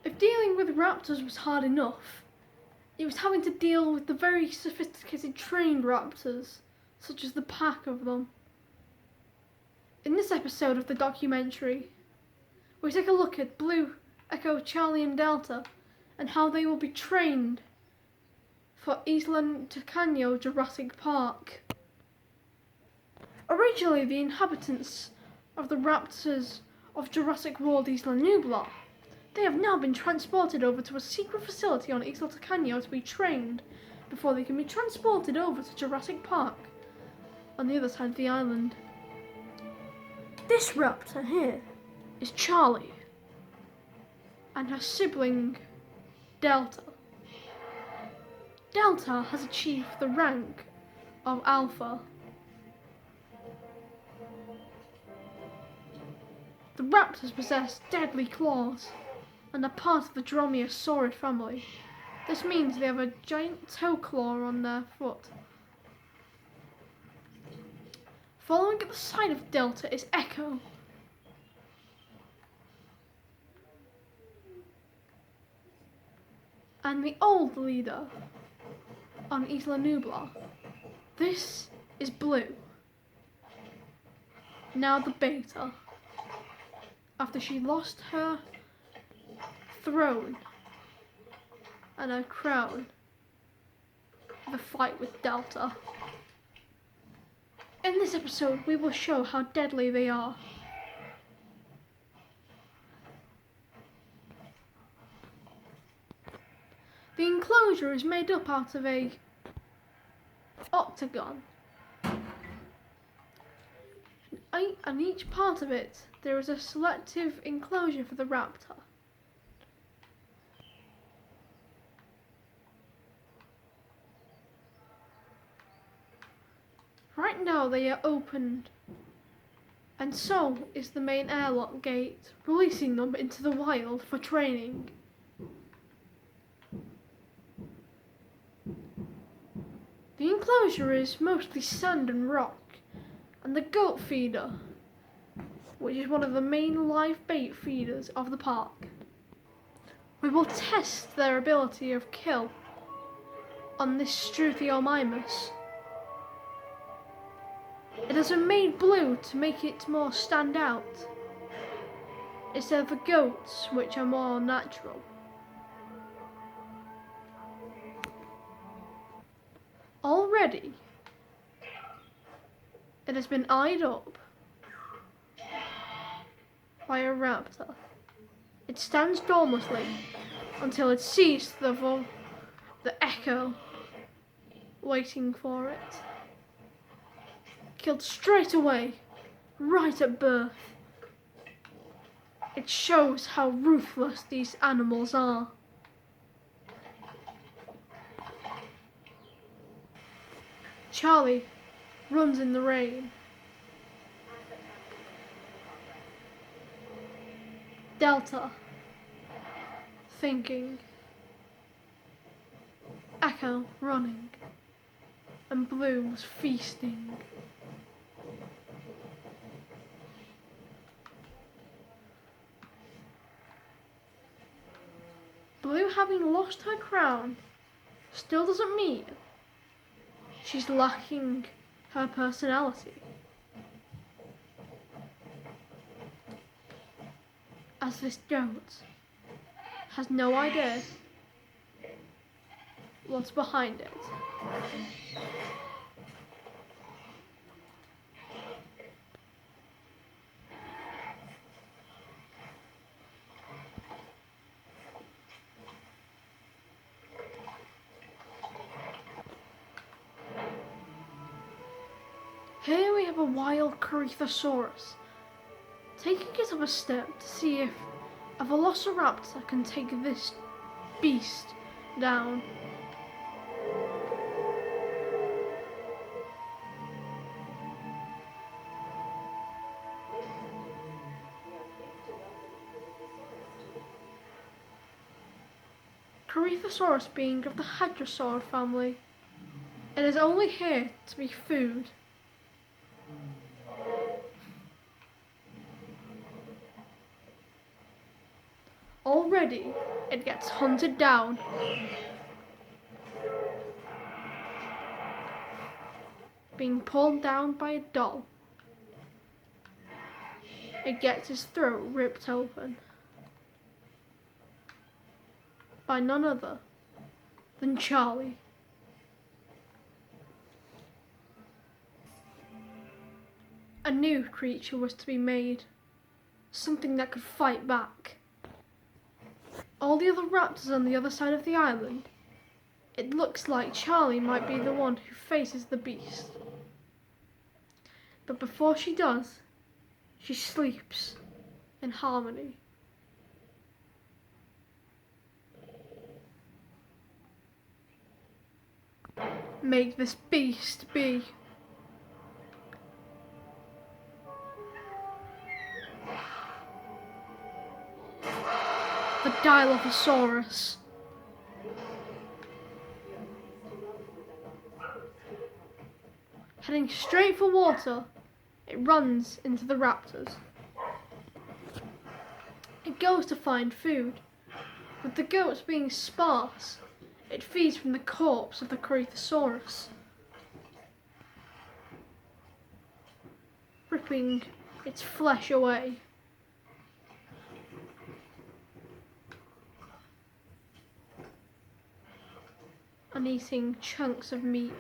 If dealing with raptors was hard enough, it was having to deal with the very sophisticated trained raptors, such as the pack of them. In this episode of the documentary, we take a look at Blue, Echo, Charlie and Delta and how they will be trained for Isla Tacaño Jurassic Park. Originally the inhabitants of the raptors of Jurassic World Isla Nublar, they have now been transported over to a secret facility on Isla Tacaño to be trained before they can be transported over to Jurassic Park on the other side of the island. This raptor here is Charlie and her sibling Delta. Delta has achieved the rank of Alpha. The raptors possess deadly claws and are part of the Dromaeosaurid family. This means they have a giant toe claw on their foot. Following at the side of Delta is Echo. And the old leader on Isla Nublar. This is Blue. Now the beta. After she lost her throne and her crown in the fight with Delta. In this episode, we will show how deadly they are. The enclosure is made up out of a octagon, and each part of it there is a selective enclosure for the raptor. Right now they are opened, and so is the main airlock gate, releasing them into the wild for training. The enclosure is mostly sand and rock, and the goat feeder, which is one of the main live bait feeders of the park. We will test their ability of kill on this Struthiomimus. It has been made blue to make it more stand out, instead of the goats, which are more natural. Already, it has been eyed up by a raptor. It stands dormantly until it sees the echo waiting for it. Killed straight away, right at birth. It shows how ruthless these animals are. Charlie runs in the rain. Delta, thinking. Echo, running. And Blue was feasting. Blue, having lost her crown, still doesn't mean she's lacking her personality. As this goat has no idea what's behind it. Here we have a wild Dilophosaurus, taking it up a step to see if a Velociraptor can take this beast down. Dilophosaurus being of the Hadrosaur family, it is only here to be food. Already ready, it gets hunted down. Being pulled down by a doll. It gets his throat ripped open. By none other than Charlie. A new creature was to be made, something that could fight back. All the other raptors on the other side of the island, it looks like Charlie might be the one who faces the beast. But before she does, she sleeps in harmony. Make this beast be. The Dilophosaurus. Heading straight for water, it runs into the raptors. It goes to find food. With the goats being sparse, it feeds from the corpse of the Dilophosaurus, ripping its flesh away. And eating chunks of meat.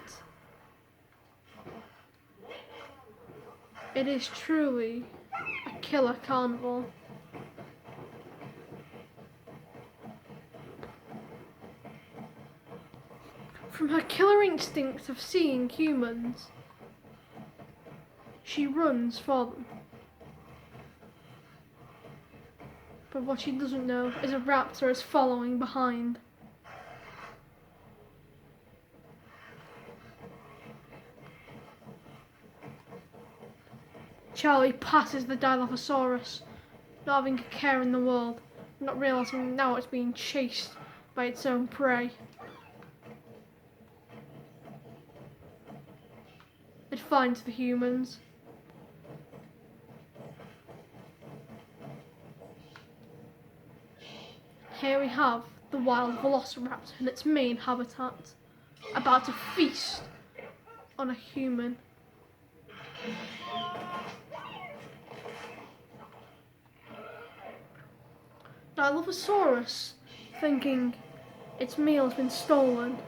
It is truly a killer carnivore. From her killer instinct of seeing humans, she runs for them. But what she doesn't know is a raptor is following behind. Charlie passes the Dilophosaurus, not having a care in the world, not realising now it's being chased by its own prey. It finds the humans. Here we have the wild Velociraptor in its main habitat, about to feast on a human. Dilophosaurus, thinking its meal has been stolen,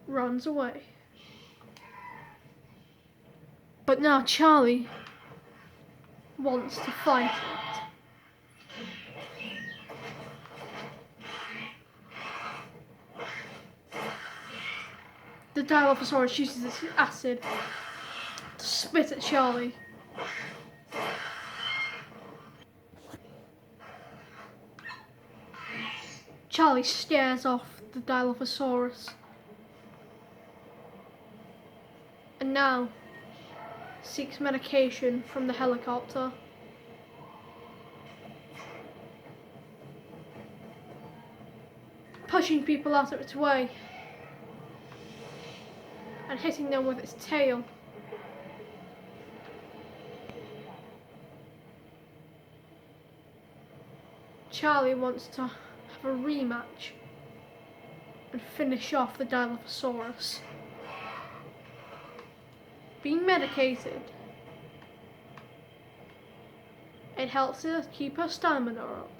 runs away. But now Charlie wants to fight it. The Dilophosaurus uses its acid to spit at Charlie. Charlie stares off the Dilophosaurus. And now seeks medication from the helicopter. Pushing people out of its way and hitting them with its tail. Charlie wants to have a rematch and finish off the Dilophosaurus. Being medicated, it helps her keep her stamina up.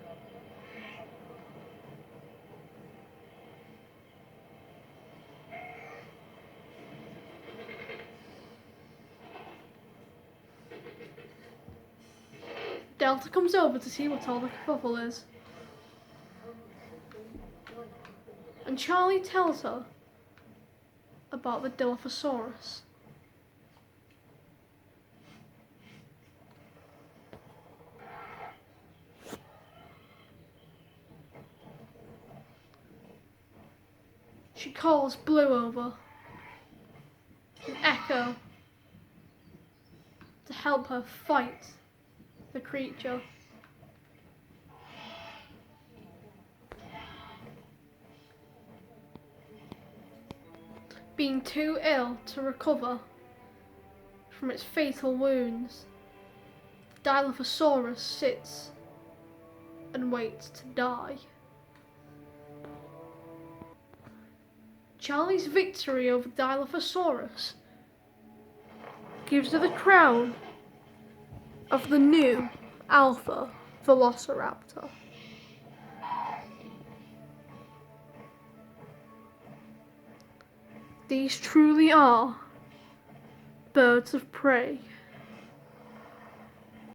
Delta comes over to see what all the kerfuffle is. And Charlie tells her about the Dilophosaurus. She calls Blue over, and Echo, to help her fight the creature. Being too ill to recover from its fatal wounds, the Dilophosaurus sits and waits to die. Charlie's victory over Dilophosaurus gives her the crown of the new Alpha Velociraptor. These truly are birds of prey.